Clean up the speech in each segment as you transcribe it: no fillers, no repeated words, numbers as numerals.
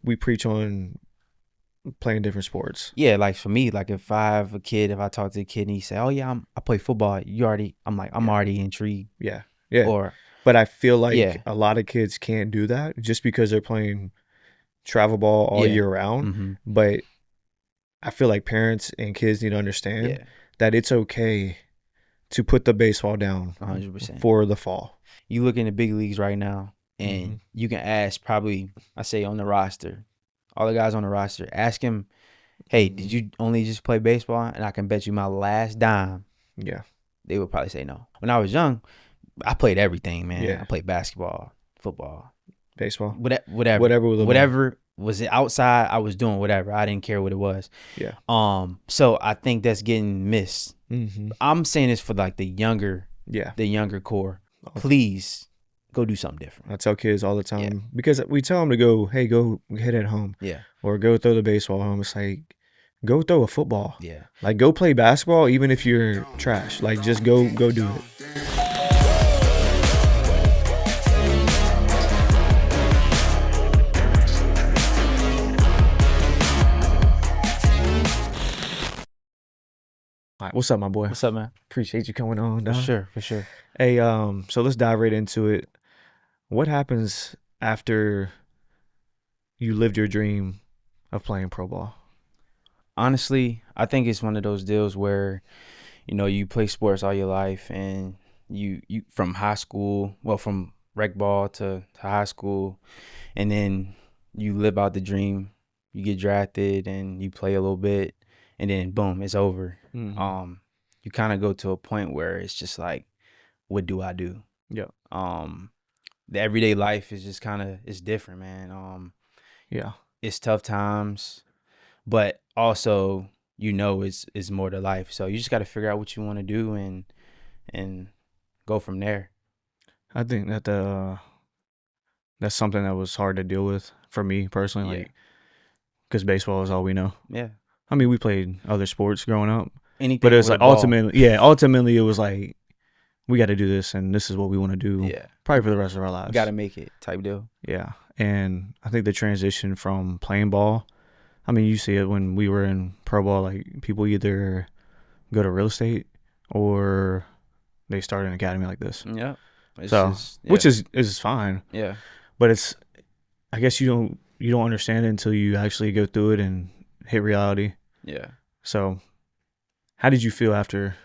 we preach on playing different sports. Yeah, like for me, like if I have a kid, if I talk to a kid and he say, "Oh yeah, I play football," I'm like, I'm Yeah. already intrigued. Yeah. Yeah. Or But I feel yeah, like a lot of kids can't do that just because they're playing travel ball all yeah, year round. mm-hmm, But I feel like parents and kids need to understand yeah, that it's okay to put the baseball down 100%. for the fall. You look in the big leagues right now, Hmm. and you can ask probably, I say on the roster, all the guys on the roster, ask him, "Hey, Hmm. did you only just play baseball?" And I can bet you my last dime, Yeah. they would probably say no. When I was young, I played everything, man. Yeah. I played basketball, football, Baseball. whatever, Whatever with the ball. whatever was it outside. I was doing whatever. I didn't care what it was. Yeah. So I think that's getting missed. Hmm. I'm saying this for like Yeah. the younger core. Please go do something different. I tell kids all the Yeah, time because we tell them to go, hey, go hit it home yeah, or go throw the baseball home. It's like, go throw a football. yeah. Like, go play basketball, even if you're trash. Like, just go do it. All right, what's up, my boy? What's up, man? Appreciate you coming on, For dog. sure, for sure. Hey, so let's dive right into it. What happens after you lived your dream of playing pro ball? Honestly, I think it's one of those deals where, you play sports all your life, and you from high school, well, from rec ball to high school, and then you live out the dream. You get drafted and you play a little bit, and then boom, it's over. Mm-hmm. You kind of go to a point where it's just like, what do I do? Yeah. Um, the everyday life is just kind of, it's different, man. Yeah. It's tough times, but also it's more to life. So you just got to figure out what you want to do and go from there. I think that that's something that was hard to deal with for me personally, Yeah, like because baseball is all we know. yeah. I mean, we played other sports growing up, but Anything it's with a like ball. ultimately it was like we got to do this, and this is what we want to do, Yeah, probably for the rest of our got to lives. make it type deal. Yeah, and I think the transition from playing ball. I mean, you see it when we were in pro ball. Like people either go to real estate or they start an academy like this. Yeah, it's So, just which is fine, yeah. but it's I guess you don't understand it until you actually go through it and hit reality. Yeah. So, how did you feel after,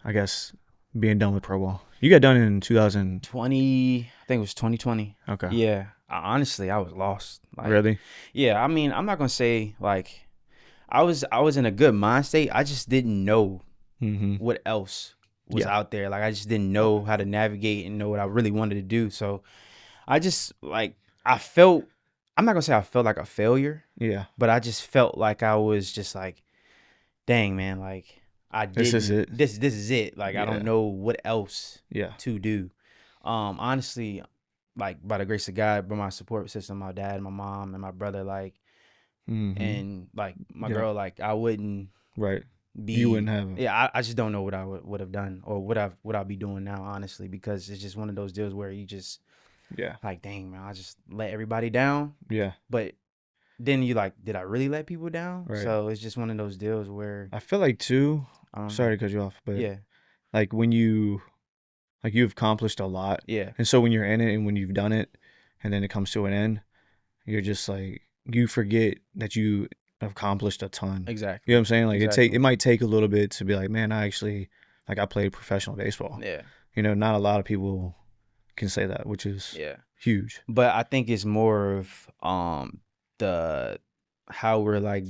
I guess, being done with pro ball? You got done in 2000. 20, I think it was 2020. Okay. Yeah. Honestly, I was lost. Like, Really? yeah, I mean, I'm not gonna say like I was in a good mind state. I just didn't know Mm-hmm. what else was Yeah. out there. Like I just didn't know how to navigate and know what I really wanted to do. So I just like I felt I'm not gonna say I felt like a failure, Yeah. but I just felt like I was just like, dang man, like I This is didn't it. this is it. Like I don't Yeah. know what else Yeah. to do. Honestly, like by the grace of God, by my support system, my dad, my mom, and my brother, like Mm-hmm. and like my Yeah. girl, like I wouldn't Right. You be wouldn't have. yeah, I just don't know what I would have done or what I'll be doing now, honestly, because it's just one of those deals where you just Yeah. like, dang man, I just let everybody down. Yeah. But then you like, did I really let people down? Right. So it's just one of those deals where I feel like too. I don't know. Sorry to cut you off, but Yeah, like you've accomplished a lot, yeah, and so when you're in it and when you've done it, and then it comes to an end, you're just like you forget that you accomplished a ton. You exactly, know what I'm saying? Like it exactly. might take a little bit to be like, man, I actually I played professional baseball. Yeah, Not a lot of people can say that, which is yeah. huge. But I think it's more of the how we're like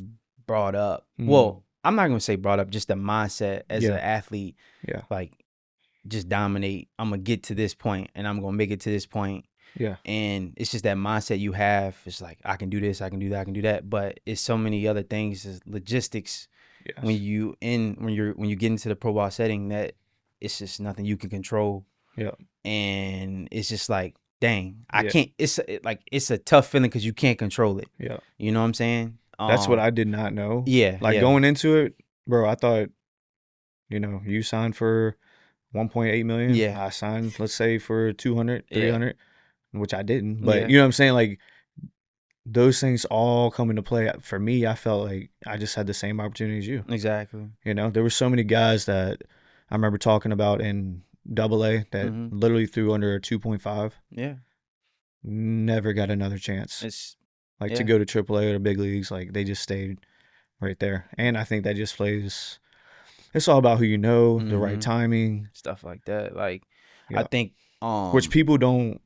brought up. Mm. Well, I'm not gonna say brought up, just the mindset as an Yeah, athlete, yeah, like just dominate. I'm gonna get to this point and I'm gonna make it to this point. yeah, And it's just that mindset you have. It's like I can do this, I can do that, I can do that. But it's so many other things, it's logistics when yes, when you get into the pro ball setting that it's just nothing you can control. yeah, And it's just like, dang, I yeah, can't. Like it's a tough feeling because you can't control it. yeah. You know what I'm saying? That's what I did not know. Yeah, Like yeah, going into it, bro, I thought, you signed for 1.8 million. yeah, I signed, let's say, for 200, yeah, 300, which I didn't. But yeah, you know what I'm saying? Like those things all come into play. For me, I felt like I just had the same opportunity as you. Exactly. You know, there were so many guys that I remember talking about in double A that Mm-hmm. literally threw under a 2.5, Yeah. never got another chance. It's Like to yeah. go to triple A or the big leagues, like they just stayed right there. And I think that just plays, it's all about who you know, the right Mm-hmm. timing. Stuff like that. Like I Yeah. think Which people don't,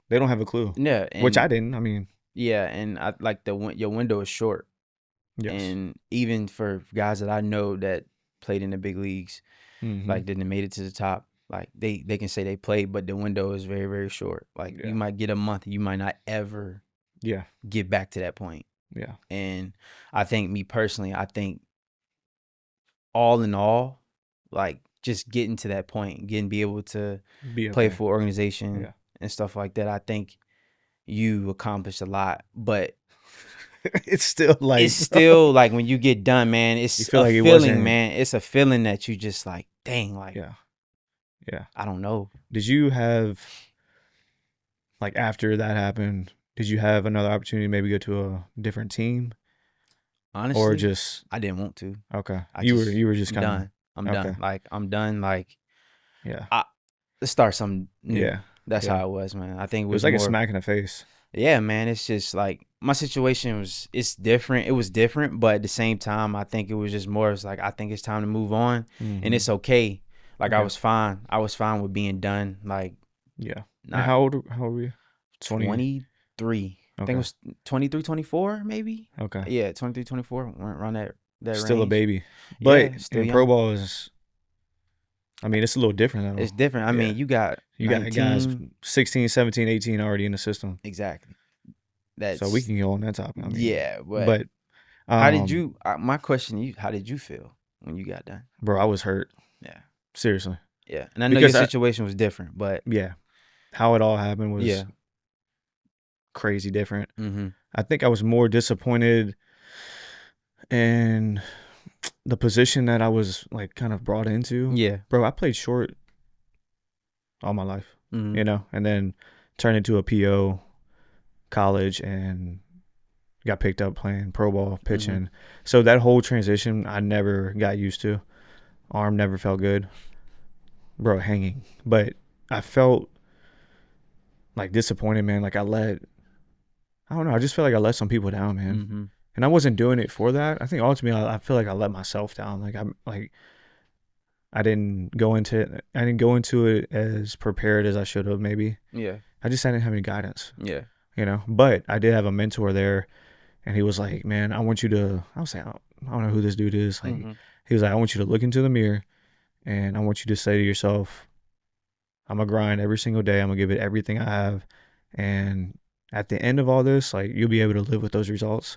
they don't have a clue. yeah, Which and I didn't. I mean, yeah, and I like your window is short. yes. And even for guys that I know that played in the big leagues, Mm-hmm. like didn't made it to the top, like they can say they played, but the window is very, very short. Like you Yeah. might get a month, you might not ever Yeah. get back to that point. Yeah. And I think me personally, I think all in all, like just getting to that point, be able to Be play okay. for organization Yeah. and stuff like that, I think you accomplished a lot. But It's still it's like, bro, still like when you get done, man, you it's feel a like it feeling, wasn't. man. It's a feeling that you just like, dang, like Yeah. Yeah. I don't know. Did you have, like, after that happened, did you have another opportunity to maybe go to a different team or Honestly, just, I didn't want to. okay. I You were just I'm kind done. I'm of, okay. done. Like I'm done. Like Yeah. I let's start something new. Yeah. That's Yeah. how it was, man. I think it It was was like a more. smack in the face. Yeah, man. It's just like my situation was. It's different. It was different, but at the same time, I think it was just more. It's like I think it's time to move on, and Mm-hmm. it's okay. Like I Yeah. was fine. I was fine with being done. Like Yeah. And not how old were you? 20. 23. I think it Okay. was 23, 24, maybe. Okay. Yeah, 23, 24. Around that Still a range. baby. But Yeah, still in pro young. ball is, I mean, it's a little different though. It's different. I Yeah. mean, you got You got guys 19. 16, 17, 18 already in the system. Exactly. So we That's can go on that topic. I mean, yeah. But but how did um you? My question to you: how did you feel when you got done? bro, I was hurt. Yeah, Seriously. yeah. And I know your Because situation was different, but yeah, how it all happened was yeah. crazy different. Mm-hmm. I think I was more disappointed in the position that I was like kind of brought into. Yeah. Bro, I played short all my life, Mm-hmm. you know, and then turned into a PO college and got picked up playing pro ball Mm-hmm. pitching. So that whole transition I never got used to. Arm never felt good. Bro, hanging. But I felt like disappointed, man. Like I don't know, I just feel like I let some people down, man. Mm-hmm. And I wasn't doing it for that. I think ultimately I feel like I let myself down. Like I'm like I didn't go into it as prepared as I should have maybe. Yeah. I just didn't have any guidance, Yeah. you know. But I did have a mentor there and he was like, "Man, I want you to," I was like, I don't know who this dude is. Like Mm-hmm. he was like, "I want you to look into the mirror and I want you to say to yourself, I'm gonna grind every single day. I'm gonna give it everything I have. And at the end of all this, like you'll be able to live with those results."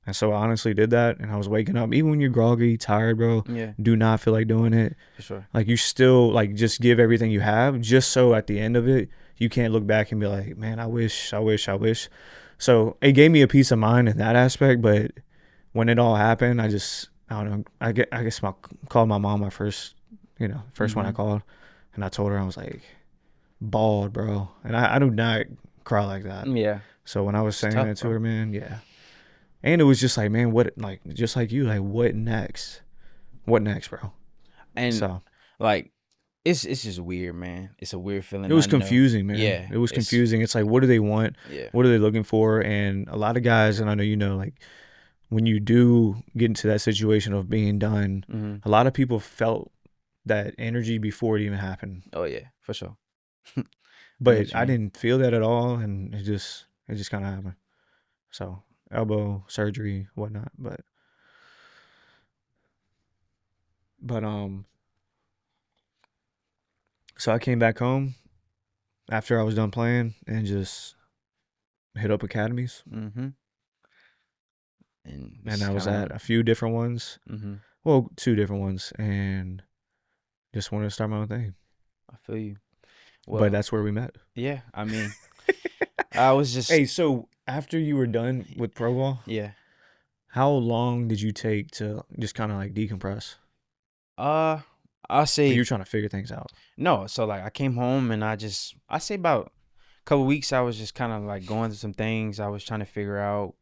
And so I honestly did that. And I was waking up, even when you're groggy, tired, bro, Yeah. do not feel like doing it. For sure. Like you still like just give everything you have, just so at the end of it, you can't look back and be like, man, I wish, I wish, I wish. So it gave me a peace of mind in that aspect. But when it all happened, I don't know. I guess called my mom my first, first one I Mm-hmm. called, and I told her I was like bawled, bro, and I do not cry like that. Yeah. So when I was It's saying tough, it to bro. her, man, yeah, and it was just like, man, what, like, just like you, like, what next? What next, bro? And So like, it's just weird, man. It's a weird it feeling. I was know. confusing, man. Yeah. It was It's confusing. It's like, what do they want? yeah. What are they looking for? And a lot of guys, and I know like when you do get into that situation of being done, Mm-hmm. a lot of people felt that energy before it even happened. Oh yeah, for sure. I know what But you I mean. didn't feel that at all, and it just kind of happened. So elbow surgery, whatnot. But so I came back home after I was done playing and just hit up academies, Mm-hmm. And and it's I was kind of at a few different ones. mm-hmm. Well, two different ones, and just wanted to start my own thing. I feel you. But Well, that's where we met. yeah. I mean, I was just Hey, so after you were done with pro ball, yeah. how long did you take to just kind of like decompress? Uh, I You say were trying to figure things out. no. So like, I came home and I say about couple weeks I was just kind of like going through some things. I was trying to figure out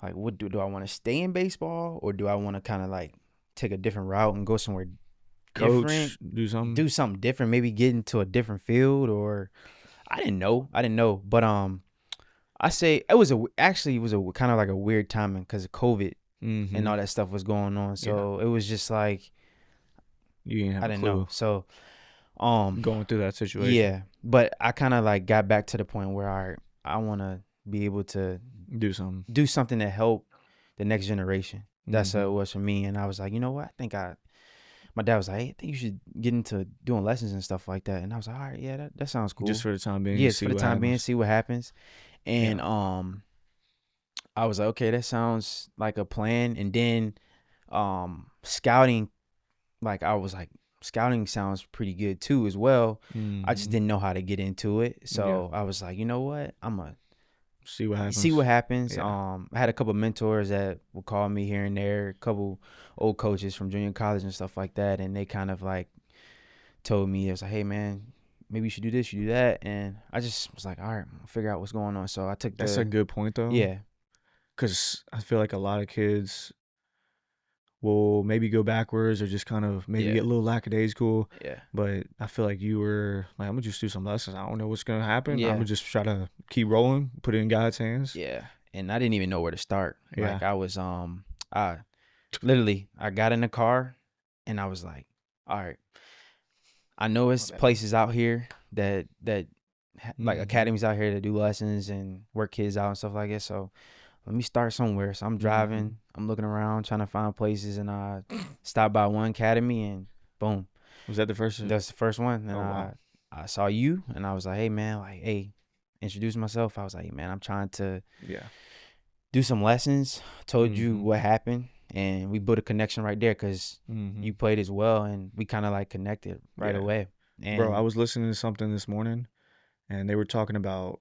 like what do I want to stay in baseball, or do I want to kind of like take a different route and go somewhere different, Coach, do something. do something different, maybe get into a different field, or I didn't know, but I say it was actually it was a kind of like a weird timing because of COVID and Mm-hmm. all that stuff was going on. Yeah. So it was just like You didn't I have a didn't know. clue So um going through that situation. yeah, but I kind of like got back to the point where I want to be able to Do something. do something to help the next generation. That's how it Mm-hmm. was for me, and I was like, you know what? I think my dad was like, hey, I think you should get into doing lessons and stuff like that. And I was like, all right, yeah, that sounds Just cool. for the time being, Yes, see for the what time being, happens. see what happens. Yeah. And I was like, okay, that sounds like a plan. And then scouting, like I was like, scouting sounds pretty good too as well. I just Mm-hmm. didn't know how to get into it. Yeah. So I was like, you know what? I'm gonna See what see happens. what happens. Yeah. I had a couple mentors that would call me here and there, a couple old coaches from junior college and stuff like that, and they kind of like told me, it was like, hey man, maybe you should do this, you do that, and I just was like, all right, I'll figure out what's going on. So I took That's a the good point though, yeah, because I feel like a lot of kids will maybe go backwards or just kind of maybe yeah, get a little lackadaisical. yeah, But I feel like you were like, I'm gonna just do some lessons. I don't know what's gonna happen. I'm gonna yeah, just try to keep rolling, put it in God's hands. yeah. And I didn't even know where to start. Yeah. Like I was I literally I got in the car and I was like, all right, I know My it's bad. places out here like Mm-hmm. academies out here that do lessons and work kids out and stuff like that. So let me start somewhere. So I'm Mm-hmm. driving, I'm looking around trying to find places, and I stopped by one academy and boom, Was that the first? that's the first one. And Oh wow. I saw you and I was like, hey man, like hey, introduce myself. I was like, hey, man, I'm trying to Yeah. do some lessons. Told you Mm-hmm. what happened, and we built a connection right there because Mm-hmm. you played as well, and we kind of like connected right Yeah. away. Bro, I And was listening to something this morning and they were talking about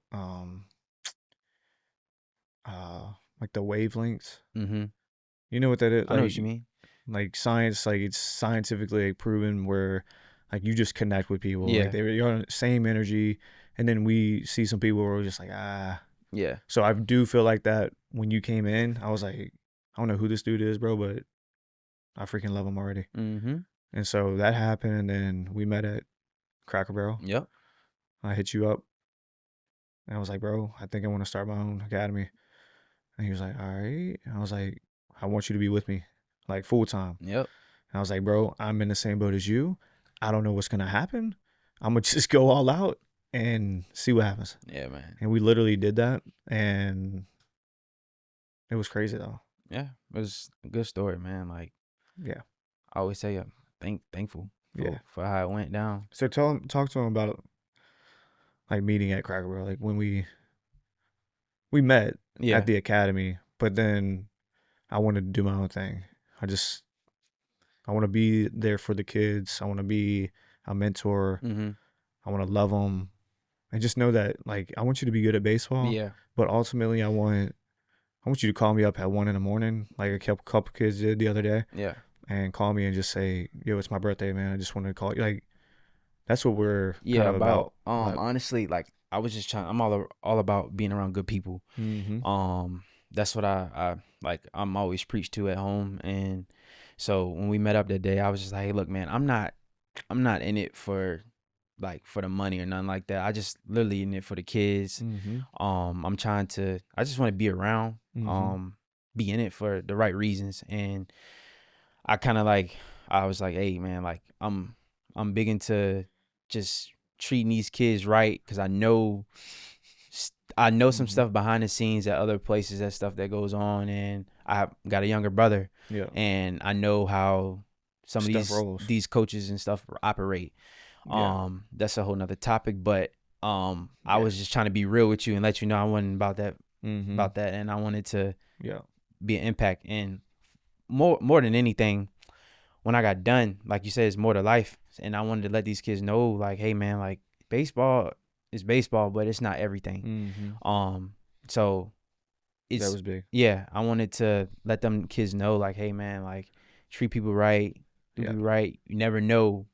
like the wavelengths. mm-hmm, You know what that is? I know what you mean. Like science, like it's scientifically proven where like you just connect with people. Like Yeah, you're on the same energy, and then we see some people where we're just like ah. yeah, So I do feel like that when you came in, I was like, I don't know who this dude is, bro, but I freaking love him already. mm-hmm, And so that happened, and then we met at Cracker Barrel. yep, I hit you up, and I was like, bro, I think I want to start my own academy. And he was like, all right. And I was like, I want you to be with me, like full time. yep, And I was like, bro, I'm in the same boat as you. I don't know what's gonna happen. I'm gonna just go all out and see what happens. yeah, man. And we literally did that, and it was crazy though. Yeah, it was a good story, man. Like Yeah, I always say, I'm thankful yeah. for how it went down. So talk to him about like meeting at Cracker Barrel, like when we met at Yeah, the academy, but then I wanted to do my own thing. I want to be there for the kids. I want to be a mentor. mm-hmm, I want to love them, and just know that like I want you to be good at baseball, yeah, but ultimately I want you to call me up at 1 in the morning, like a couple kids did the other day, yeah, and call me and just say, "Yo, it's my birthday, man. I just wanted to call you." Like that's what we're kind yeah. of about. About honestly, like I was just trying. I'm all about being around good people. Mm-hmm. That's what I like. I'm always preached to at home, and so when we met up that day, I was just like, hey, look, man, I'm not in it for like for the money or nothing like that. I just literally in it for the kids. Mm-hmm. I just want to be around, Mm-hmm. um, be in it for the right reasons. And I kind of like, I was like, hey man, like I'm big into just treating these kids right. Cause I know some Mm-hmm. stuff behind the scenes at other places, that stuff that goes on. And I got a younger brother, Yeah. and I know how some of Stuff rolls. these coaches and stuff operate. Yeah. That's a whole nother topic, but I Yeah. was just trying to be real with you and let you know I wasn't Mm-hmm. about that, and I wanted to Yeah. be an impact. And more than anything, when I got done, like you said, it's more to life, and I wanted to let these kids know, like, hey man, like baseball is baseball, but it's not everything. Mm-hmm. So That it's was big. yeah, I wanted to let them kids know, like, hey man, like treat people right, do Yeah. people right. You never know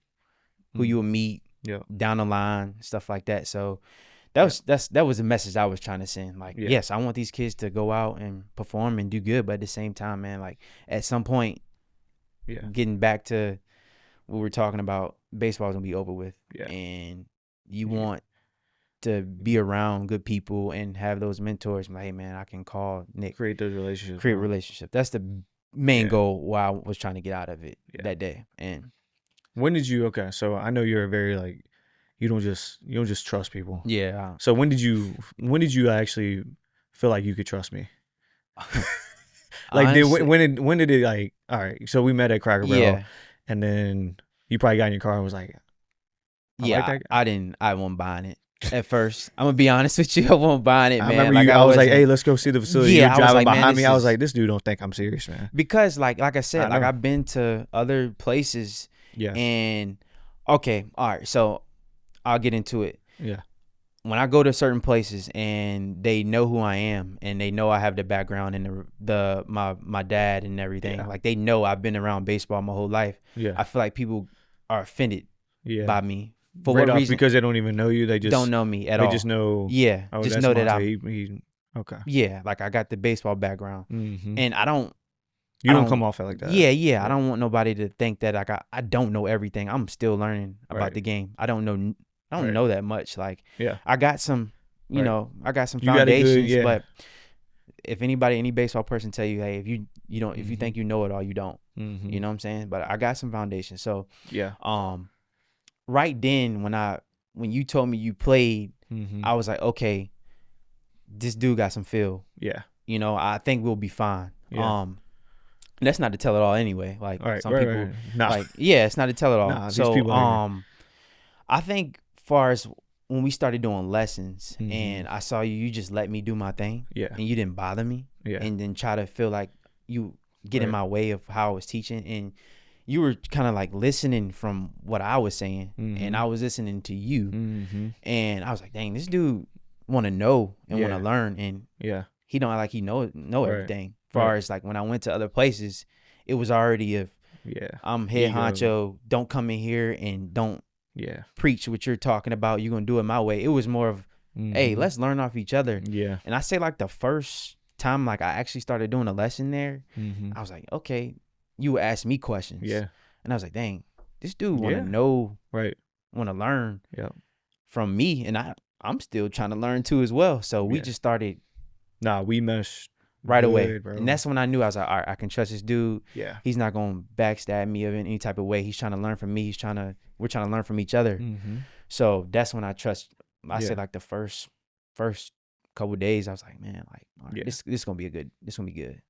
who Mm-hmm. you'll meet Yeah. down the line, stuff like that. So Yeah. that was the message I was trying to send. Like, Yeah. yes, I want these kids to go out and perform and do good, but at the same time, man, like at some point, Yeah. getting back to what we're talking about, baseball's gonna be over with, Yeah. and you You want to be around good people and have those mentors. Like, hey, man, I can call Nick, create those relationships, create a bro. relationship. That's the main Yeah. goal. Why I was trying to get out of it Yeah. that day, and When did you? Okay, so I know you're a very like you don't just trust people. yeah, So when did you actually feel like you could trust me? Like honestly, when did it like all right? So we met at Cracker Barrel, yeah. and then you probably got in your car and was like, I like Yeah, that guy. I wasn't buying it at first. I'm gonna be honest with you. I wasn't buying it, I man. remember Like you. I I was like, hey, wasn't. let's go see the facility. You're Yeah, I was driving like, man, behind me. this I was like, is this dude don't think I'm serious, man. because like I I said, like know. I've been to other places Yeah. and okay, all right. So I'll get into it. Yeah. When I go to certain places and they know who I am and they know I have the background and the my dad and everything, Yeah. like they know I've been around baseball my whole life. Yeah. I feel like people are offended Yeah. by me for Right what off reason? because they don't even know you. Don't know me at They just all. know. Yeah, Oh, just that's know that Monte. I'm He okay. yeah, like I got the baseball background, Mm-hmm. and You I don't don't, come off it like that. yeah, I Yeah. don't want nobody to think that I don't know everything. I'm still learning about Right. the game. I don't Right. know that much. Like Yeah. I got some, Right. I got some You got a good foundations, yeah. but if anybody, any baseball person tell you, hey, if you don't, if you Mm-hmm. think you know it all, you don't. Mm-hmm. You know what I'm saying? But I got some foundation. So, Yeah. right then when you told me you played, Mm-hmm. I was like, okay, this dude got some feel. Yeah. I think we'll be fine. Yeah. That's not to tell it all anyway. Like All right. some Right. people, Right. Nah. like yeah, it's not to tell it all. Nah. These So people out here. I think far as when we started doing lessons Mm-hmm. and I saw you just let me do my thing Yeah. and you didn't bother me Yeah. and then try to feel like you get in Right. my way of how I was teaching and you were kind of like listening from what I was saying Mm-hmm. and I was listening to you Mm-hmm. and I was like, dang, this dude want to know and want Yeah. to learn and Yeah. he don't act like he know Right. everything. Far Right. as like when I went to other places, it was already of Yeah. I'm head Ego. honcho. Don't come in here and don't Yeah. preach what you're talking about. You're gonna do it my way. It was more of, hey, Mm-hmm. let's learn off each other. Yeah. And I say like the first time like I actually started doing a lesson there, Mm-hmm. I was like, okay, you would ask me questions. Yeah. And I was like, dang, this dude want to Yeah. know, Right. want to learn Yeah. from me, and I'm still trying to learn too as well. So we Yeah. just started Nah. We meshed right away. good, bro. And that's when I knew I was like, all right, I can trust this dude. Yeah. He's not gonna backstab me in any type of way. He's trying to learn from me. We're trying to learn from each other. Mm-hmm. So that's when I Yeah. said like the first couple days, I was like, man, like all right, Yeah. this gonna be this gonna be good.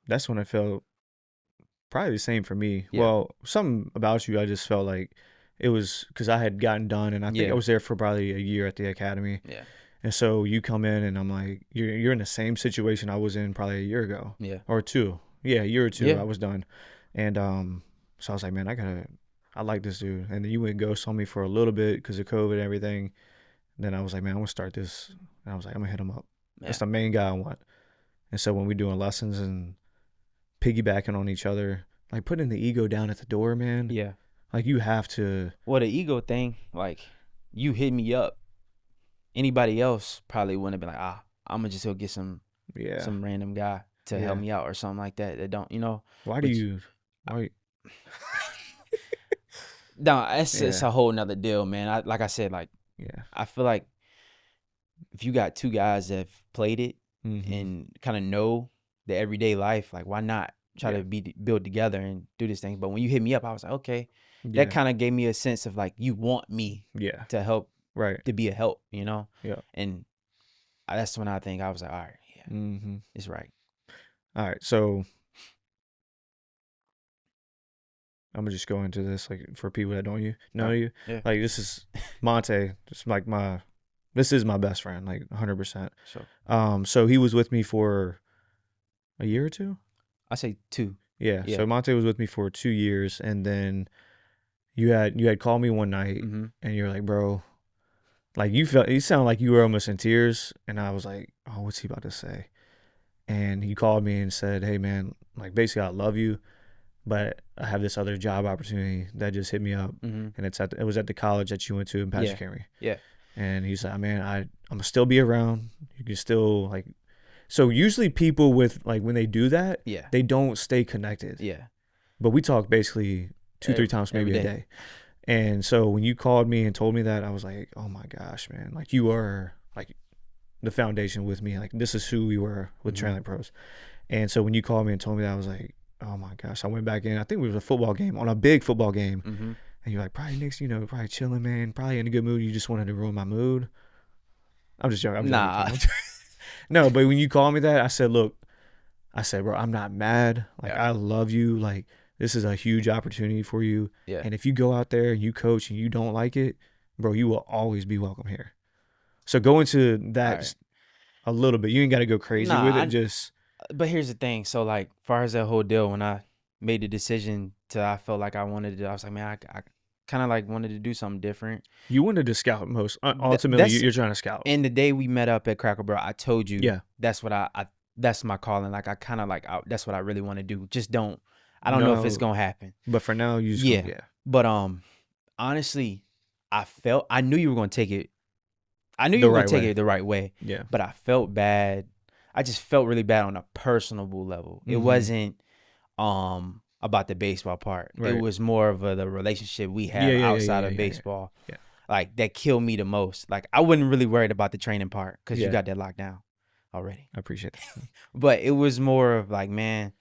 That's when I felt probably the same for me. Yeah. Well, something about you, I just felt like it was because I had gotten done, and I think Yeah. I was there for probably a year at the academy. Yeah. And so you come in, and I'm like, you're in the same situation I was in probably a year ago Yeah. or two. Yeah, a year or two. Yeah. I was done, and so I was like, man, I like this dude. And then you went ghost on me for a little bit because of COVID and everything. Then I was like, man, I'm gonna start this. And I was like, I'm gonna hit him up. Yeah. That's the main guy I want. And so when we're doing lessons and piggybacking on each other, like putting the ego down at the door, man. Yeah. Like you have to. Well, the ego thing, like you hit me up. Anybody else probably wouldn't have been like, I'm gonna just go get some Yeah. random guy to help Yeah. me out or something like that. That don't, Why do which- you? Why? No, it's Yeah. a whole nother deal, man. Like I said, like Yeah. I feel like if you got two guys that have played it Mm-hmm. and kind of know the everyday life, like why not try Yeah. to build together and do this thing? But when you hit me up, I was like, okay, Yeah. that kind of gave me a sense of like you want me Yeah. to help, Right. to be a help, Yeah. and that's when I think I was like, all right, yeah, Mm-hmm. it's right. All right. So I'm gonna just go into this like for people that don't know you. Yeah. Like this is Monte. Just like this is my best friend. Like 100%. So So he was with me for a year or two. I say two. Yeah. Yeah. So Monte was with me for 2 years, and then you had called me one night, Mm-hmm. and you're like, bro, like you sounded like you were almost in tears, and I was like, oh, what's he about to say? And he called me and said, hey man, like basically I love you, but I have this other job opportunity that just hit me up, Mm-hmm. and it was at the college that you went to in Patrick Yeah. Henry. Yeah. And he's like, man, I'm gonna still be around. You can still like. So usually people with like when they do that, Yeah. they don't stay connected. Yeah. But we talk basically two, three times Every maybe a day. day. And so when you called me and told me that, I was like, oh my gosh, man, like you are like the foundation with me. Like this is who we were with Mm-hmm. Trailing Pros. And so when you called me and told me that, I was like, oh my gosh. I went back in. I think it was a football game, on a big football game. Mm-hmm. And you're like, probably Nick's, probably chilling, man. Probably in a good mood. You just wanted to ruin my mood. I'm just joking. I'm joking, Nah. King. No, but when you called me that, I said, look, bro, I'm not mad. Like, Yeah. I love you. Like, this is a huge opportunity for you. Yeah. And if you go out there and you coach and you don't like it, bro, you will always be welcome here. So go into All that right. a little bit. You ain't got to go crazy with it. Just But here's the thing. So like, far as that whole deal, when I made the decision I felt like I wanted to, I was like, man, I kind of like wanted to do something different. you wanted to scout most. Ultimately, That's you're trying to scout. and the day we met up at Cracker Barrel, I told you, Yeah. that's what I that's my calling. Like I kind of like that's what I really want to do. Just don't. I don't know if it's No, gonna happen. but for now, you just Yeah. yeah. But honestly, I knew you were gonna take it. I knew The you were gonna right take way. it the right way. Yeah. But I felt bad. I just felt really bad on a personable level. It Mhm. wasn't about the baseball part. Right. It was more of the relationship we have Yeah, outside of yeah. baseball. Yeah. Like that killed me the most. Like I wasn't really worried about the training part because you Yeah. got that locked down already. I appreciate that. But it was more of like, man,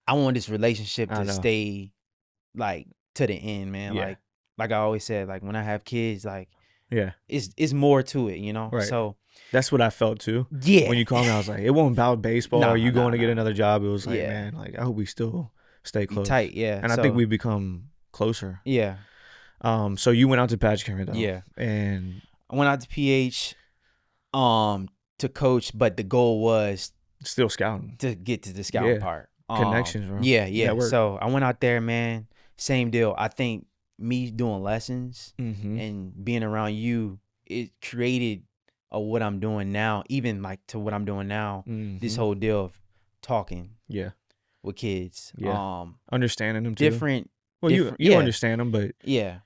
I want this relationship I to know. stay like to the end, man. Yeah. Like I always said, like when I have kids, like Yeah. it's more to it, you know? Right. So That's what I felt too. yeah. When you called me, I was like, it wasn't about baseball or you going to get Nah. another job. It was like, Yeah. man, like I hope we still stay Be close. tight, yeah. And I think we've become closer. Yeah. So you went out to Patch Camera though. Yeah. And I went out to PH to coach, but the goal was still scouting. to get to the scouting Yeah. part. Connections, bro. Yeah. Network. So I went out there, man. Same deal. I think me doing lessons Mm-hmm. and being around you, it created what I'm doing now, even like to what I'm doing now. Mm-hmm. This whole deal of talking Yeah. with kids. Yeah. Understanding them too. Different. Well, different, you yeah. understand them, but Yeah.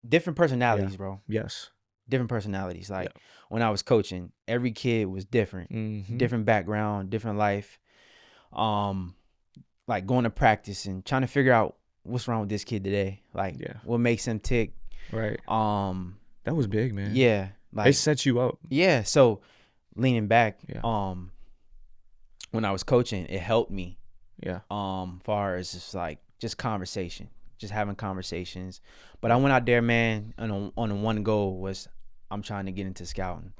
Different personalities, bro. yes. Different personalities. Like when I was coaching, every kid was different. Mm-hmm. Different background, different life. Like going to practice and trying to figure out what's wrong with this kid today. Like what makes him tick. Right. That was big, man. Yeah. Like they set you up. Yeah. So leaning back, Yeah. when I was coaching, it helped me. Yeah. Far as just like just conversation. Just having conversations. But I went out there, man, and on the one goal was I'm trying to get into scouting.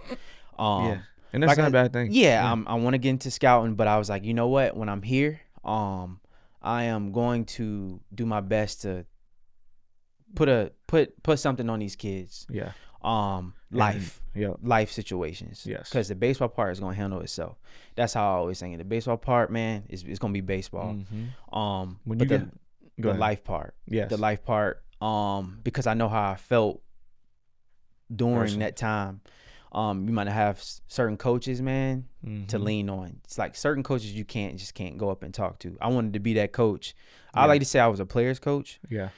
Yeah. And that's not a bad thing. Yeah. I want to get into scouting, but I was like, you know what? When I'm here, I am going to do my best to put something on these kids. Yeah. Life situations. Yes. Because the baseball part is gonna handle itself. That's how I always think it. The baseball part, man, is gonna be baseball. Mm-hmm. When But you the life part. Yes. The life part. Because I know how I felt during Personally. that time. You might have certain coaches, man, to lean on. It's like certain coaches you just can't go up and talk to. I wanted to be that coach. I like to say I was a player's coach. Yeah.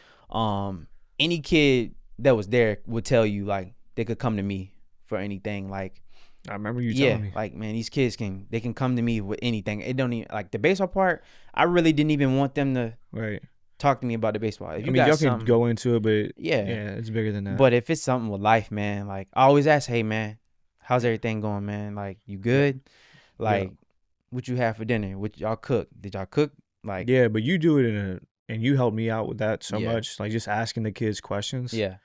Any kid that was there would tell you like they could come to me for anything. Like I remember you telling me. Like man, these kids can come to me with anything. It don't even like the baseball part. I really didn't even want them to talk to me about the baseball. If y'all can go into it, but yeah, it's bigger than that. But if it's something with life, man, like I always ask, hey man, how's everything going, man? Like you good? Like what you have for dinner? What y'all cook? Did y'all cook? Like yeah, but you do it and you help me out with that so much, like just asking the kids questions. Yeah.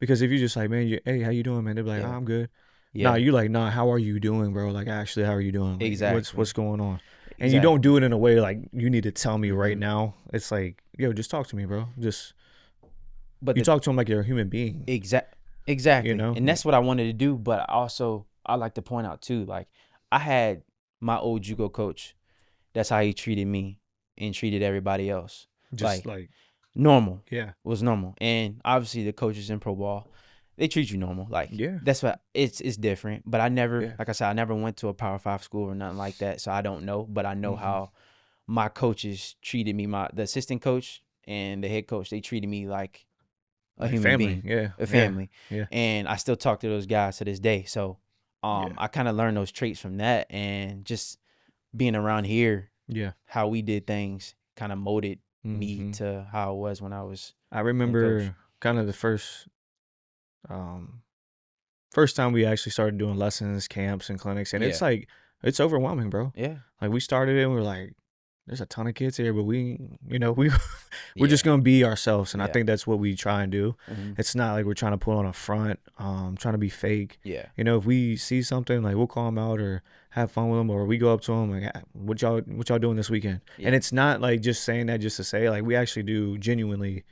Because if you just like, man, hey, how you doing, man? They'll be like, oh, I'm good. Yeah. Nah, you like, nah, how are you doing, bro? Like, actually, how are you doing? Like, exactly. What's going on? And you don't do it in a way like you need to tell me right now. It's like, yo, just talk to me, bro. But you talk to them like you're a human being. Exactly. You know? And that's what I wanted to do. But also, I like to point out too, like I had my old JUCO coach. That's how he treated me and treated everybody else. Just like normal. Yeah. It was normal. And obviously the coaches in pro ball, they treat you normal. Like that's what it's different. But I never, like I said, I never went to a Power 5 school or nothing like that. So I don't know. But I know how my coaches treated me. The assistant coach and the head coach, they treated me like a Like human family. being, Yeah. a Yeah. family. Yeah. And I still talk to those guys to this day. So Yeah. I kind of learned those traits from that, and just being around here, Yeah. how we did things kind of molded me Hmm. to how it was when I was I in coach. remember kind of the um first time we actually started doing lessons, camps, and clinics, and it's Yeah. like it's overwhelming, bro. Yeah. Like we started it, and we were like, "There's a ton of kids here, but we we're just Yeah. gonna be ourselves," and I Yeah. think that's what we try and do. Hmm. It's not like we're trying to put on a front, trying to be fake. Yeah. If we see something, like we'll call them out or have fun with them, or we go up to them like, "Ah, what y'all doing this weekend?" And Yeah. it's not like just saying that just to say, like we actually do genuinely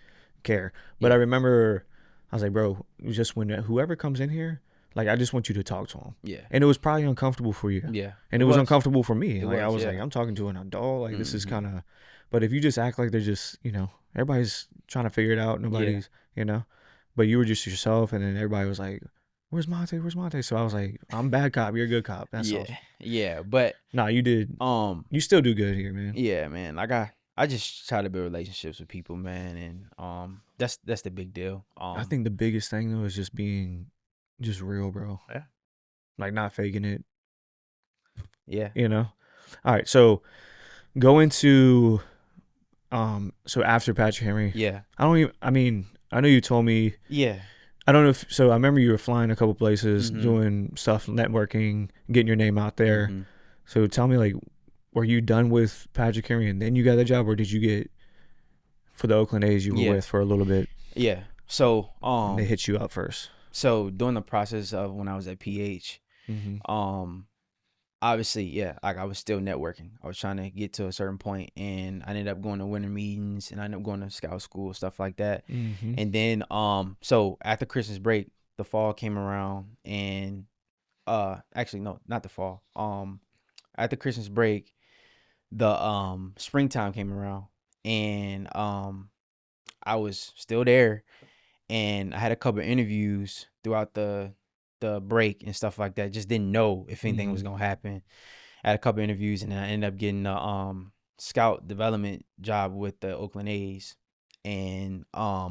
care. But I Yeah. remember I was like, bro, just when whoever comes in here, like I just want you to talk to them. Yeah. And it was probably uncomfortable for you. Yeah. And it was uncomfortable for me. It Like I was. was like, Yeah. I'm talking to an adult. Like this is Hmm. kind of, but if you just act like they're just, everybody's trying to figure it out. Yeah. Nobody's. But you were just yourself, and then everybody was like, "Where's Monte? Where's Monte?" So I was like, "I'm bad cop. You're a good cop." That's Yeah. all. Yeah. But Nah, you did. You still do good here, man. yeah, man. I just try to build relationships with people, man, and that's the big deal. I think the biggest thing though is just being just real, bro. Yeah. Like not faking it. Yeah. All right, so go into so after Patrick Henry, Yeah. I know you told me. Yeah. I don't know if so. I remember you were flying a couple places, Mhm. doing stuff, networking, getting your name out there. Mhm. So tell me, like, were you done with Patrick Henry and then you got the job, or did you get for the Oakland A's you were Yeah. with for a little bit? Yeah. So And they hit you up first. so during the process of when I was at PH, Mm-hmm. obviously, yeah, like I was still networking. I was trying to get to a certain point, and I ended up going to winter meetings, and I ended up going to scout school, stuff like that. Mm-hmm. And then so after Christmas break, the fall came around, and actually no, not the fall. After Christmas break, the springtime came around, and I was still there, and I had a couple of interviews throughout the break and stuff like that. Just didn't know if anything was Mm-hmm. gonna happen. I had a couple of interviews, and then I ended up getting the scout development job with the Oakland A's, and I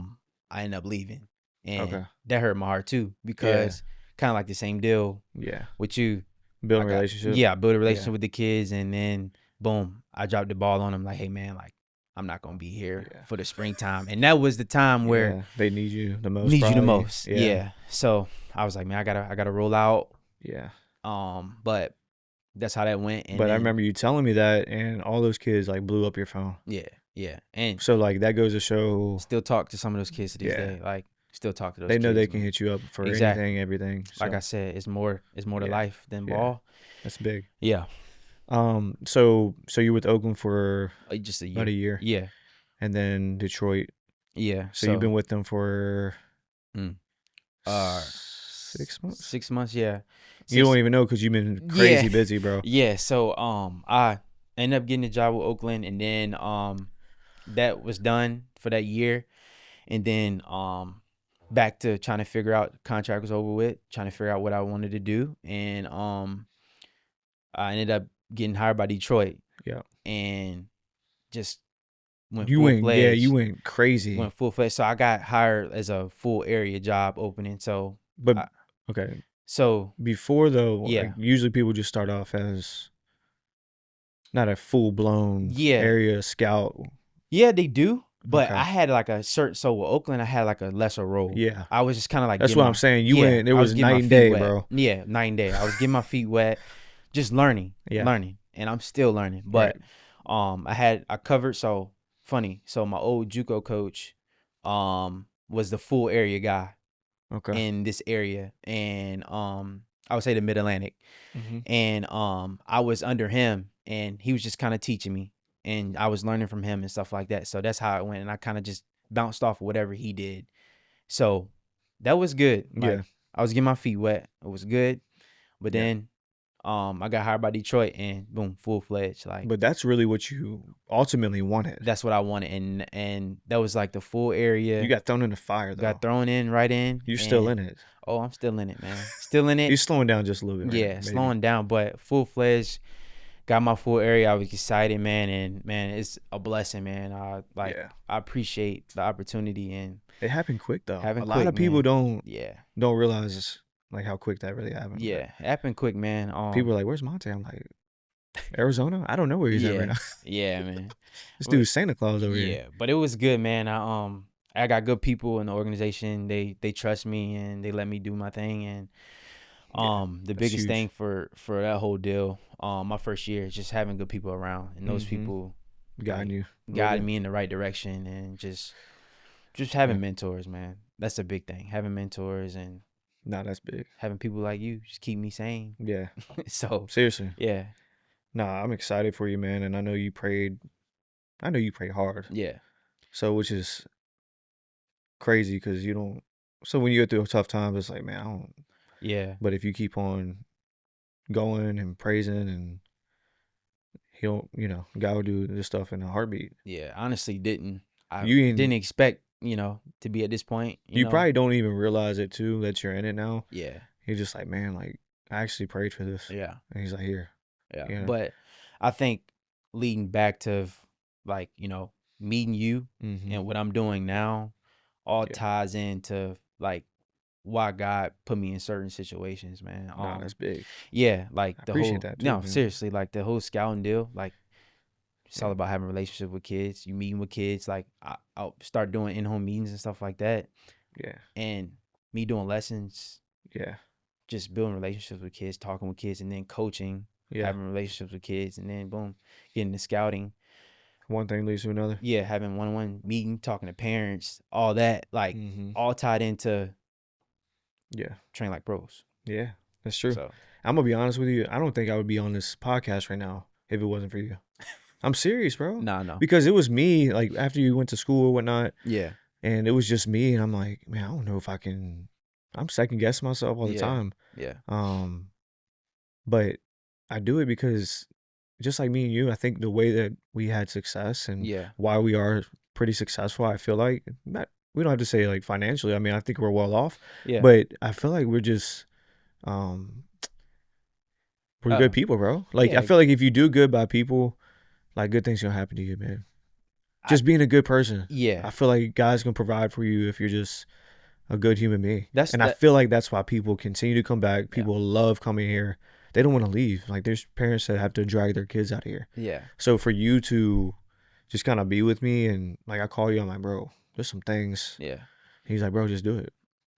ended up leaving, and Okay. that hurt my heart too, because kind of like the same deal Yeah. with you. Building a relationship. I built a relationship with the kids, and then boom, I dropped the ball on them. Like, hey man, like I'm not gonna be here Yeah. for the springtime, and that was the time where Yeah. They need you the most. need you the probably. most. Yeah. So I was like, man, I gotta roll out. Yeah. But that's how that went. And But I then, remember you telling me that, and all those kids like blew up your phone. yeah, and So like that goes to show still talk to some of those kids to this Yeah. day. Like still talk to those. they know kids, they can man. hit you up for Exactly. anything, everything. Like So I said, it's more to Yeah. life than Yeah. ball. that's big. Yeah, So you were with Oakland for just a year. about a year, Yeah, and then Detroit. yeah. So you've been with them for Mm. 6 months. 6 months. Yeah. You don't even know because you've been crazy busy, bro. Yeah. So I ended up getting a job with Oakland, and then that was done for that year, and then back to trying to figure out contract was over with, trying to figure out what I wanted to do, and I ended up getting hired by Detroit. Yeah. And just went You full went, fledged. yeah, you went crazy. Went full fledged. So I got hired as a full area job opening. So But okay, so before though, Yeah. like, usually people just start off as not a full blown Yeah. area scout. yeah, they do. But Okay. I had like a certain, so with Oakland, I had like a lesser role. Yeah. I was just kind of like, That's getting what my- I'm saying. You yeah, went. It I was getting my night and feet day, wet. bro. Yeah, night and day. I was getting my feet wet, just learning, Yeah. and I'm still learning. But I covered. So funny. So my old JUCO coach, was the full area guy Okay. in this area, and I would say the Mid Atlantic, Mm-hmm. and I was under him, and he was just kind of teaching me, and I was learning from him and stuff like that. So that's how it went, and I kind of just bounced off of whatever he did. So that was good. Like, Yeah. I was getting my feet wet. It was good. But Yeah. then I got hired by Detroit, and boom, full fledged. Like, But that's really what you ultimately wanted. that's what I wanted, and that was like the full area. You got thrown in the fire though. got thrown in right in. You're still in it. Oh, I'm still in it, man. Still in it. You're slowing down just a little bit. Right? Yeah, Maybe. slowing down, but full fledged. got my full area. I was excited, man, and man, it's a blessing, man. Yeah. I appreciate the opportunity and It happened quick though. having A lot quick, of people man. don't Yeah, don't realize like how quick that really happened. But yeah, happened quick, man. people are like, "Where's Monte?" I'm like, "Arizona? I don't know where he's at right Yeah, now." yeah, man. This But dude's Santa Claus over here. yeah, but it was good, man. I got good people in the organization. They trust me and they let me do my thing. And Yeah, the that's biggest thing huge. for that whole deal, my first year is just having good people around, and those Mm-hmm. people Guiding like you a little guided bit. me in the right direction, and just Yeah. having mentors, man. That's a big thing. Having mentors and Nah, that's big. having people like you just keep me sane. Yeah. So Seriously. yeah, Nah, I'm excited for you, man. And I know you prayed. I know you prayed hard. yeah, So, which is crazy because you don't. So when you go through tough times, it's like, man, I don't. yeah, But if you keep on going and praising, and he'll, God will do this stuff in a heartbeat. yeah. Honestly, I You didn't in, expect to be at this point. you probably don't even realize it too that you're in it now. Yeah, You're just like, man, like I actually prayed for this, yeah. and he's like, here, Yeah, you know. but I think leading back to like, meeting you Mm-hmm. and what I'm doing now all Yeah. ties into like why God put me in certain situations, man. Nah, that's big. Yeah, like I the appreciate whole that too, no, man. seriously, like the whole scouting deal, like it's all Yeah. about having a relationship with kids. You meeting with kids, like I'll start doing in-home meetings and stuff like that. Yeah. And me doing lessons, Yeah. just building relationships with kids, talking with kids, and then coaching, Yeah. having relationships with kids, and then boom, getting to scouting. One thing leads to another. Yeah, having one-on-one meeting, talking to parents, all that, like Mm-hmm. all tied into Yeah. train like pros. Yeah. That's true. So I'm gonna be honest with you. I don't think I would be on this podcast right now if it wasn't for you. I'm serious, bro. no, Because it was me, like after you went to school or whatnot, yeah, and it was just me, and I'm like, man, I don't know if I can. I'm second guessing myself all the yeah, time. yeah, Um, but I do it because just like me and you, I think the way that we had success and yeah, why we are pretty successful, I feel like not we don't have to say like financially. I mean, I think we're well off, yeah. but I feel like um we're good Uh, people, bro. Like I yeah, feel like if you do good by people, like good things gonna happen to you, man. I Just being a good person. yeah. I feel like God's gonna provide for you if you're just a good human being. That's And I that. feel like that's why people continue to come back. Yeah, People love coming here. They don't want to leave. Like there's parents that have to drag their kids out of here. yeah, So for you to just kind of be with me and like I call you, I'm like, bro, there's some things. yeah. He's like, bro, just do it.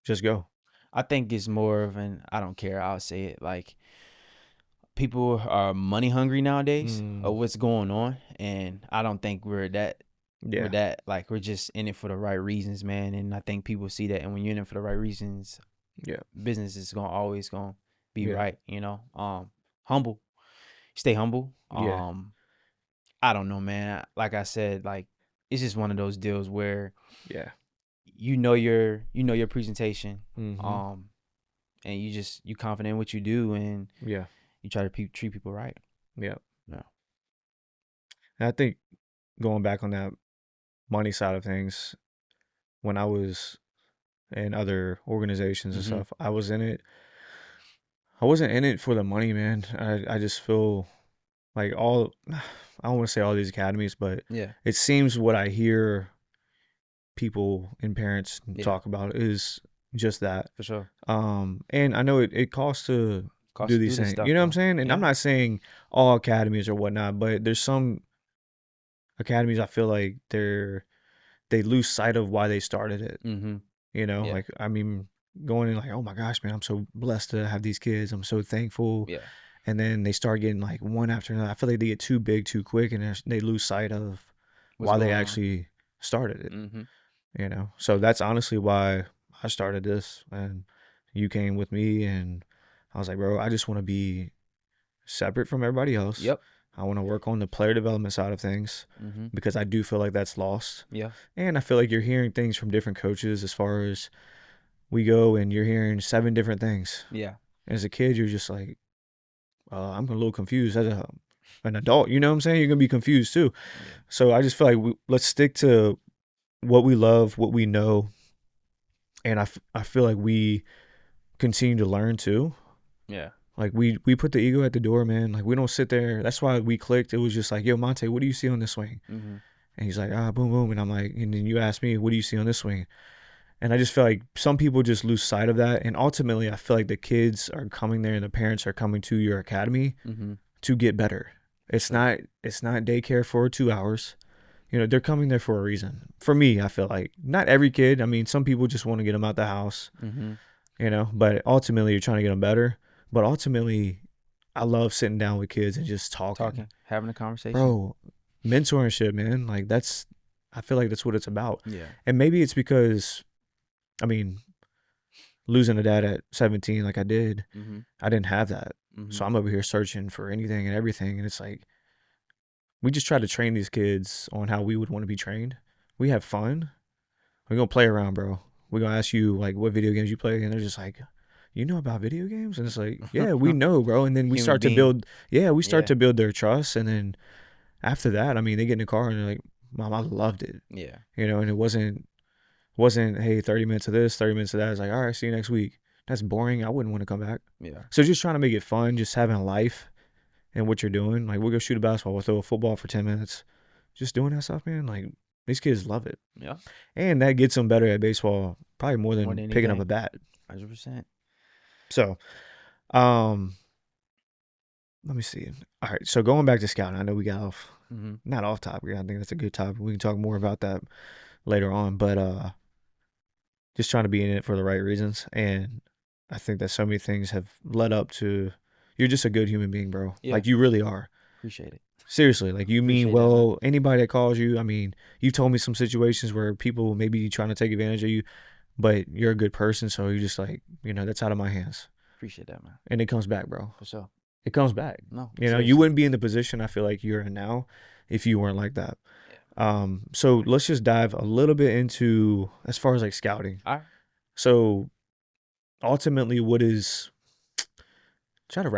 Just go. I think it's more of an I don't care. I'll say it like people are money hungry nowadays Mm, of what's going on, and I don't think we're yeah. that like we're just in it for the right reasons, man. And I think people see that, and when you're in it for the right reasons, Yeah. business is gonna be Yeah. right. Humble, stay humble. Yeah. I don't know, man. Like I said, like it's just one of those deals where Yeah. you know your presentation, Mm-hmm. um, and you confident in what you do, and Yeah. you try to treat people right. Yeah. Yeah. And I think going back on that money side of things, when I was in other organizations and Mm-hmm. stuff, I was in it. I wasn't in it for the money, man. I just feel like I don't want to say all these academies, but Yeah. it seems what I hear people and parents Yeah. talk about is just that. For sure. And I know it costs to Cost do to do these this things. stuff You know what I'm though. saying? And I'm Yeah. not saying all academies or whatnot, but there's some academies I feel like they lose sight of why they started it. Mm-hmm. Yeah. Like I mean, going in like, oh my gosh, man, I'm so blessed to have these kids. I'm so thankful. Yeah. And then they start getting like one after another. I feel like they get too big too quick, and they lose sight of What's why they going on? actually started it. Mm-hmm. So that's honestly why I started this, and you came with me, and I was like, bro, I just want to be separate from everybody else. Yep. I want to work on the player development side of things Mm-hmm. because I do feel like that's lost. Yeah. And I feel like you're hearing things from different coaches as far as we go, and you're hearing 7 different things. Yeah. As a kid, you're just like, I'm a little confused. As an adult, you know what I'm saying? You're going to be confused too. Yeah. So I just feel like let's stick to what we love, what we know. And I feel like we continue to learn too. Yeah. Like we put the ego at the door, man. Like we don't sit there. That's why we clicked. It was just like, yo, Monte, what do you see on this swing? Mm-hmm. And he's like, boom, boom. And I'm like, and then you ask me, what do you see on this swing? And I just feel like some people just lose sight of that. And ultimately, I feel like the kids are coming there and the parents are coming to your academy Mm-hmm. to get better. It's not daycare for 2 hours. You know, they're coming there for a reason. For me, I feel like not every kid. I mean, some people just want to get them out the house, Mm-hmm. you know, but ultimately you're trying to get them better. But ultimately, I love sitting down with kids and just talking. Having a conversation. Bro, mentorship, man. Like I feel like that's what it's about. Yeah. And maybe it's because, I mean, losing a dad at 17 like I did, Mm-hmm. I didn't have that. Mm-hmm. So I'm over here searching for anything and everything. And it's like, we just try to train these kids on how we would want to be trained. We have fun. We're going to play around, bro. We're going to ask you, like, what video games you play. And they're just like, you know about video games? And it's like, yeah, we know, bro. And then we Human start to being. build, we start Yeah. to build their trust. And then after that, I mean, they get in the car and they're like, Mom, I loved it. Yeah. You know, and it wasn't, hey, 30 minutes of this, 30 minutes of that. It's like, all right, see you next week. That's boring. I wouldn't want to come back. Yeah. So just trying to make it fun, just having a life and what you're doing. Like, we'll go shoot a basketball, we'll throw a football for 10 minutes. Just doing that stuff, man. Like, these kids love it. Yeah. And that gets them better at baseball, probably more than anything. picking up a bat. 100%. So, let me see. All right. So going back to scouting, I know we got off, not off topic. I think that's a good topic. We can talk more about that later on, but just trying to be in it for the right reasons. And I think that so many things have led up to, you're just a good human being, bro. Yeah. Like, you really are. Appreciate it. Seriously, like, you mean Appreciate well. Anybody that calls you, I mean, you told me some situations where people may be trying to take advantage of you, but you're a good person, so you just like, you know, that's out of my hands. Appreciate that, man. And it comes back, bro. For sure. It comes back. No, you know, you wouldn't be in the position I feel like you're in now if you weren't like that. Yeah. So let's just dive a little bit into as far as like scouting. All right. So ultimately, what is, try to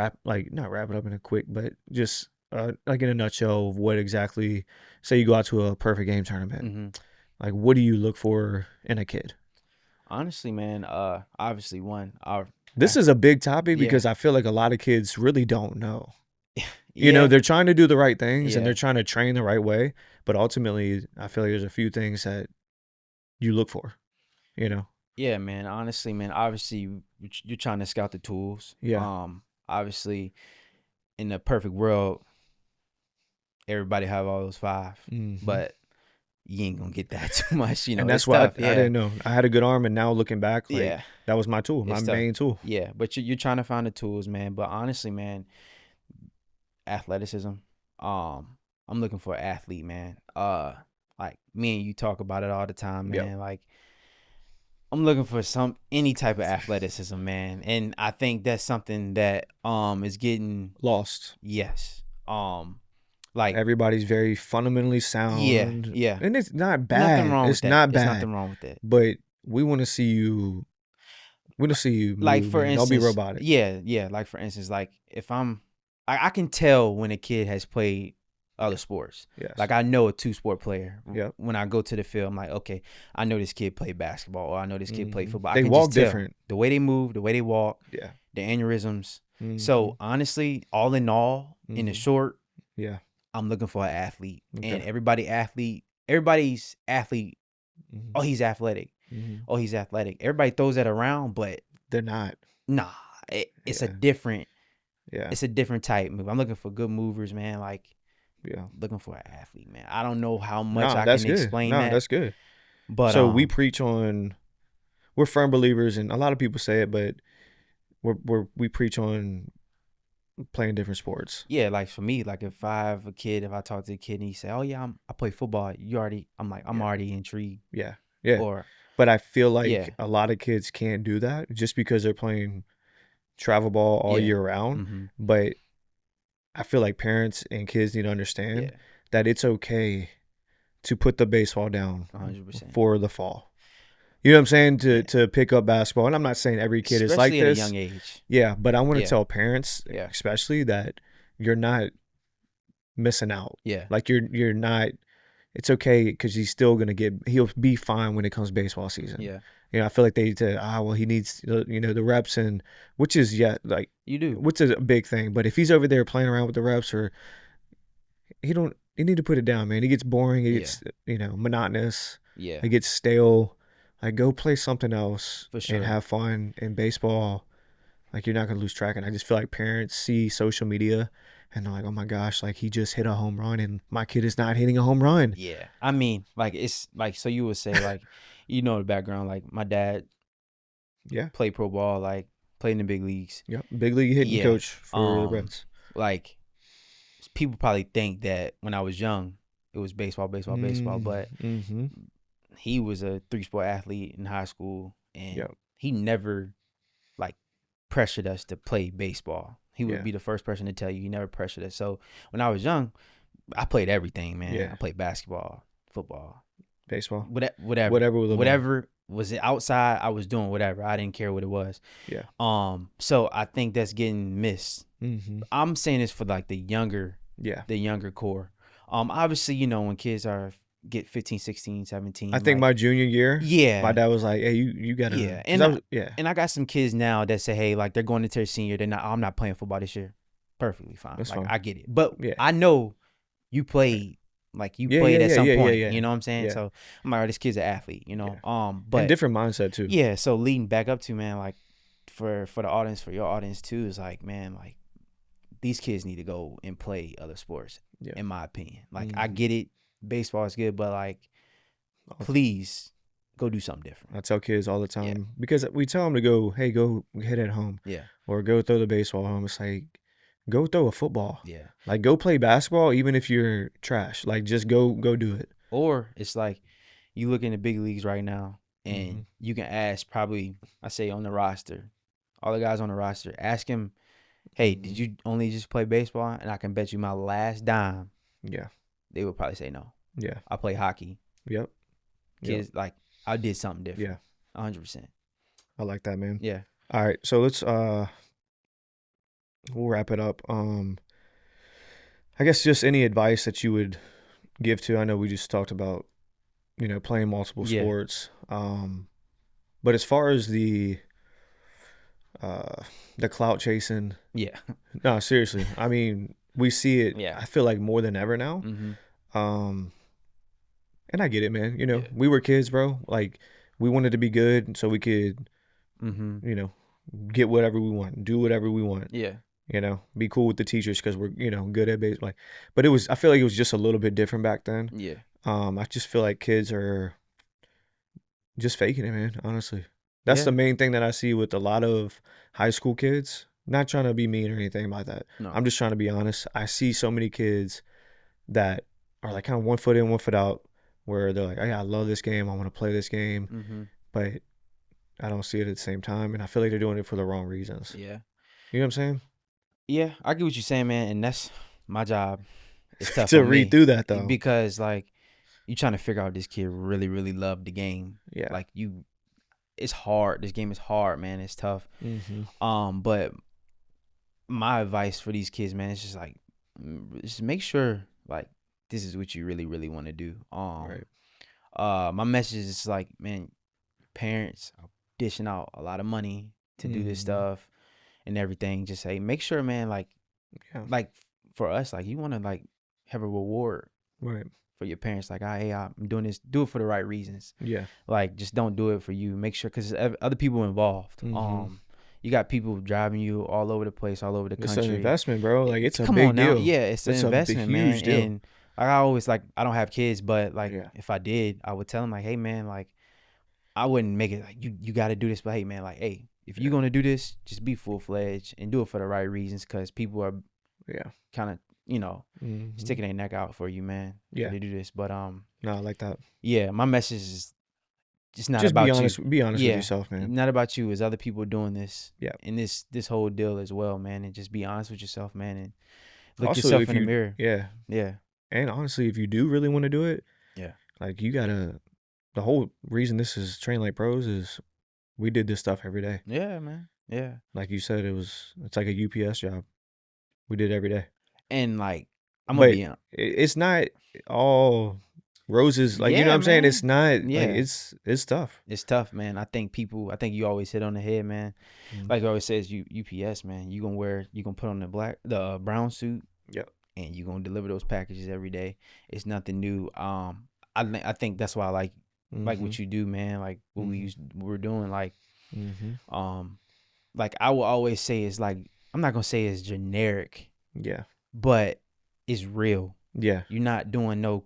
not wrap it up in a quick, but just like in a nutshell of what exactly, say you go out to a perfect game tournament, like, what do you look for in a kid? Honestly, man, obviously this is a big topic because I feel like a lot of kids really don't know. You know, they're trying to do the right things and they're trying to train the right way, but ultimately, I feel like there's a few things that you look for, you know? Yeah, man. Honestly, man, obviously you're trying to scout the tools. Yeah. Obviously, in the perfect world, everybody have all those 5, but you ain't gonna get that too much, you know. And that's why I didn't know. I had a good arm, and now looking back, like, that was my tool, my main tool. Yeah, but you're trying to find the tools, man. But honestly, man, athleticism. I'm looking for an athlete, man. Like me and you talk about it all the time, man. Yep. Like, I'm looking for any type of athleticism, man. And I think that's something that is getting lost. Yes. Like, everybody's very fundamentally sound. Yeah. And it's not bad. Nothing wrong it's with not that. bad. There's nothing wrong with that. But we want to see you. We want to see you move, like, for man. instance, Don't be robotic. Yeah. Like, for instance, like, if I can tell when a kid has played other sports. Yes. Like, I know a 2-sport player. Yep. When I go to the field, I'm like, okay, I know this kid played basketball, or I know this kid played football. They I can walk just tell different. the way they move, the way they walk. Yeah. The aneurysms. So honestly, all in all, in the short, I'm looking for an athlete. Okay. And everybody's athlete. Oh, he's athletic. Oh, he's athletic. Everybody throws that around, but they're not. Nah, it's a different. It's a different type move. I'm looking for good movers, man. Like, looking for an athlete, man. I don't know how much I can explain that. No, that's good. But so we preach on. We're firm believers, and a lot of people say it, but we preach on playing different sports. Yeah, like for me, like if I have a kid, if I talk to a kid and he say, "Oh yeah, I play football," I'm already intrigued. Yeah. But I feel like a lot of kids can't do that just because they're playing travel ball all year round. But I feel like parents and kids need to understand that it's okay to put the baseball down 100% for the fall. You know what I'm saying? To pick up basketball. And I'm not saying every kid is like this. Especially at a young age. Yeah, but I want to tell parents, especially, that you're not missing out. Yeah. Like, you're not it's okay because he'll be fine when it comes baseball season. Yeah, I feel like they said, well, he needs, the reps, and which is, yeah, like, you do. which is a big thing. But if he's over there playing around with the reps, or you need to put it down, man. It gets boring. It Yeah, gets, monotonous. yeah, It gets stale. Like, go play something else for and sure. have fun in baseball. Like, you're not gonna lose track. And I just feel like parents see social media and they're like, oh my gosh, like he just hit a home run and my kid is not hitting a home run. Yeah, I mean, like it's like so you would say like, the background. Like my dad Yeah. played pro ball, like played in the big leagues. Yep. Big league hitting Yeah, coach for the Reds. like people probably think that when I was young, it was baseball, baseball, baseball, but Mm-hmm. he was a 3-sport athlete in high school, and Yep. he never like pressured us to play baseball. He would Yeah. be the first person to tell you he never pressured us. So when I was young, I played everything, man. Yeah. I played basketball, football, Baseball. whatever, Whatever with the ball. whatever was it outside. I was doing whatever. I didn't care what it was. Yeah. So I think that's getting missed. Mm-hmm. I'm saying this for like the younger core. Obviously, when kids get 15, 16, 17. I think my junior year, yeah, my dad was like, hey, you gotta, yeah, yeah. And I got some kids now that say, hey, like they're going into their senior, I'm not playing football this year. Perfectly fine. That's Like fine. I get it, but Yeah. I know you played. Like you played at some point, you know what I'm saying? Yeah. So I'm like, this kid's an athlete, Yeah. But and different mindset too. yeah. So leading back up to, man, like for the audience, for your audience too, is like, man, like these kids need to go and play other sports. Yeah. In my opinion, like I get it, baseball is good, but like, Awesome. please go do something different. I tell kids all the time because we tell them to go hit at home, or go throw the baseball home. It's like, go throw a football. Yeah. Like, go play basketball, even if you're trash. Like, just go do it. Or it's like you look in the big leagues right now, and you can ask probably, I say on the roster, all the guys on the roster, ask him, hey, did you only just play baseball? And I can bet you my last dime. Yeah. They would probably say no. Yeah. I play hockey. Yep. Kids, like I did something different. Yeah. 100%. I like that, man. Yeah. All right. So let's we'll wrap it up. I guess just any advice that you would give to, I know we just talked about, playing multiple sports. But as far as the clout chasing. Yeah. No, seriously. I mean, we see it, I feel like more than ever now. Mm-hmm. And I get it, man. We were kids, bro. Like, we wanted to be good so we could, get whatever we want, do whatever we want. Yeah. Be cool with the teachers because we're, good at baseball. Like, but I feel like it was just a little bit different back then. Yeah. I just feel like kids are just faking it, man, honestly. That's the main thing that I see with a lot of high school kids. Not trying to be mean or anything like that. No. I'm just trying to be honest. I see so many kids that are like kind of 1 foot in, 1 foot out, where they're like, oh, yeah, I love this game. I want to play this game. Mm-hmm. But I don't see it at the same time. And I feel like they're doing it for the wrong reasons. Yeah. You know what I'm saying? Yeah, I get what you're saying, man. And that's my job. It's tough to read through that, though. Because, like, you trying to figure out this kid really, really loved the game. Yeah. Like, it's hard. This game is hard, man. It's tough. Mm-hmm. But my advice for these kids, man, is just like, just make sure, like, this is what you really, really want to do. Right. My message is like, man, parents are dishing out a lot of money to do this stuff and everything. Just say, make sure, man, like for us, like you want to like have a reward, right, for your parents. Like, hey, I'm doing this. Do it for the right reasons. Yeah. Like, just don't do it for you. Make sure, because other people involved. You got people driving you all over the place, all over the country. It's an investment, bro. Like, it's a Come big on now. deal. Yeah, it's an investment, man. Deal. And I always, like, I don't have kids, but like if I did, I would tell them like, hey man, like I wouldn't make it like you got to do this, but hey man, like, hey, if you're gonna do this, just be full fledged and do it for the right reasons, because people are kind of sticking their neck out for you, man. To do this, but no, I like that. Yeah, my message is just not just about be honest. you. Be honest with yourself, man. Not about you. Is other people doing this? Yeah. And this whole deal as well, man. And just be honest with yourself, man. And look also, yourself in the mirror. Yeah. Yeah. And honestly, if you do really want to do it, like you gotta. The whole reason this is Train Like Pros is we did this stuff every day. Yeah, man. Yeah. Like you said, it's like a UPS job. We did it every day. And like, I'm gonna be honest. It's not all roses. Like, you know what Yeah, I'm saying? It's man. not like Yeah. it's tough. It's tough, man. I think you always hit on the head, man. Mm. Like it always says, UPS, man. You gonna put on the brown suit, Yep. and you gonna deliver those packages every day. It's nothing new. I think that's why I like Mm-hmm. what you do, man. Like what we're doing. Mm-hmm. Um, like I will always say, it's like, I'm not gonna say it's generic, Yeah. but it's real. Yeah. You're not doing no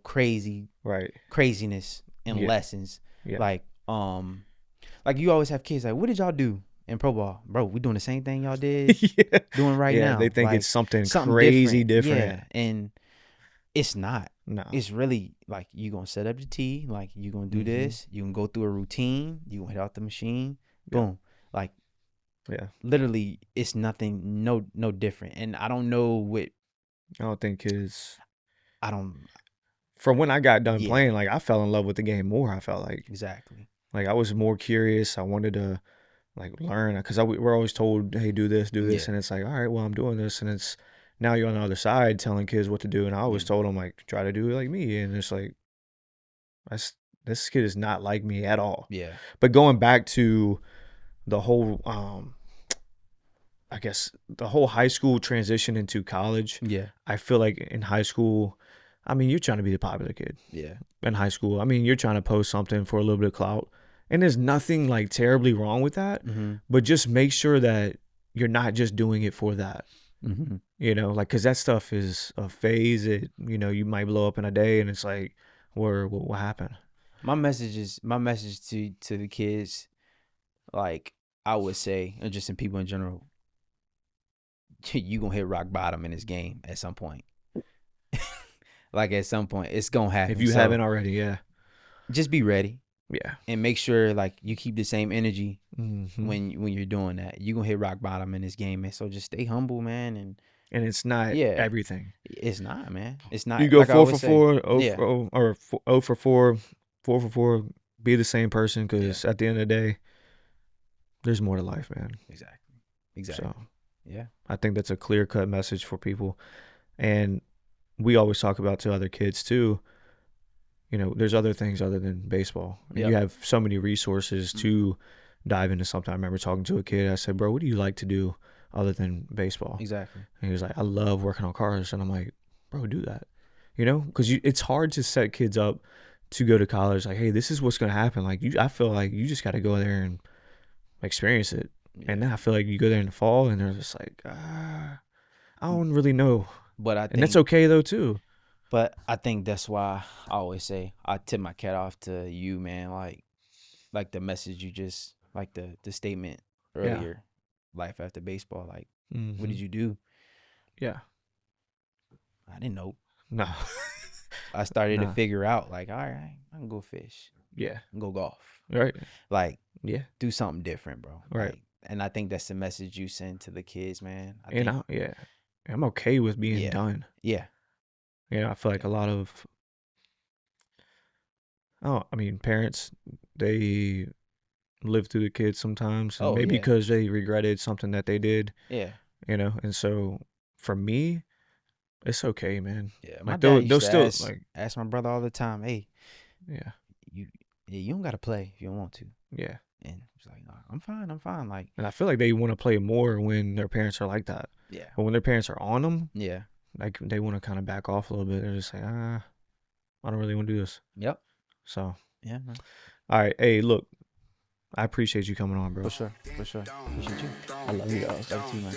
Right. craziness in Yeah. lessons. Yeah. Like you always have kids like, what did y'all do in pro ball? Bro, we doing the same thing y'all did Yeah. doing right Yeah. They now. think Like it's something something crazy different. different. Yeah. And it's not. No. It's really like, you gonna set up the tee, like you gonna do this, you can go through a routine, you gonna hit out the machine, boom. Like Yeah. literally it's nothing no different. And I don't know what I don't think kids. I don't From when I got done Yeah. playing, like I fell in love with the game more. I felt exactly. like I was more curious. I wanted to like learn because we're always told, "Hey, do this, Yeah. and it's like, all right, well, I'm doing this, and it's now you're on the other side telling kids what to do, and I always Yeah. told them like, try to do it like me, and it's like, this kid is not like me at all. Yeah. But going back to the whole, I guess the whole high school transition into college, Yeah. I feel like in high school, I mean, you're trying to be the popular kid Yeah. in high school. I mean, you're trying to post something for a little bit of clout. And there's nothing like terribly wrong with that. Mm-hmm. But just make sure that you're not just doing it for that. Mm-hmm. You know, like, because that stuff is a phase. You might blow up in a day and it's like, what happened? My message to the kids, like I would say, and just in people in general, you gonna hit rock bottom in this game at some point. Like at some point, it's gonna happen. If you haven't already, yeah. Just be ready. Yeah. And make sure like you keep the same energy Mm-hmm. when you're doing that. You're gonna hit rock bottom in this game, man. So just stay humble, man. And it's not everything. It's not, man. It's not. You go like 4 for 4, 0 yeah. for 0, or 0 for 4, 4 for 4. Be the same person, because at the end of the day, there's more to life, man. Exactly. So yeah, I think that's a clear-cut message for people. And we always talk about to other kids too, there's other things other than baseball. Yep. You have so many resources to dive into something. I remember talking to a kid. I said, bro, what do you like to do other than baseball? exactly. And he was like, I love working on cars. And I'm like, bro, do that. Because it's hard to set kids up to go to college. Like, hey, this is what's going to happen. Like, I feel like you just got to go there and experience it. Yeah. And then I feel like you go there in the fall and they're just like, I don't really know. But I think, and that's okay though too. But I think that's why I always say I tip my cat off to you, man. Like the message you just, like the statement earlier, life after baseball. Like, what did you do? Yeah, I didn't know. No. I started to figure out, like, all right, I can go fish. Yeah. I can go golf. Right. Like, yeah, do something different, bro. Right. Like, and I think that's the message you send to the kids, man. I'm okay with being done. Yeah. I feel like a lot of, parents, they live through the kids sometimes, and maybe because they regretted something that they did. Yeah. And so for me, it's okay, man. Yeah, my like, dad they'll still ask my brother all the time, hey, yeah, you don't gotta play if you don't want to. Yeah. And he's like, no, I'm fine. Like, and I feel like they want to play more when their parents are like that. Yeah. But when their parents are on them, yeah, like they want to kind of back off a little bit. They're just like, I don't really want to do this. Yep. So yeah, man. All right, hey, look, I appreciate you coming on, bro. For sure. Appreciate you. I love you, dog. Love you too, man.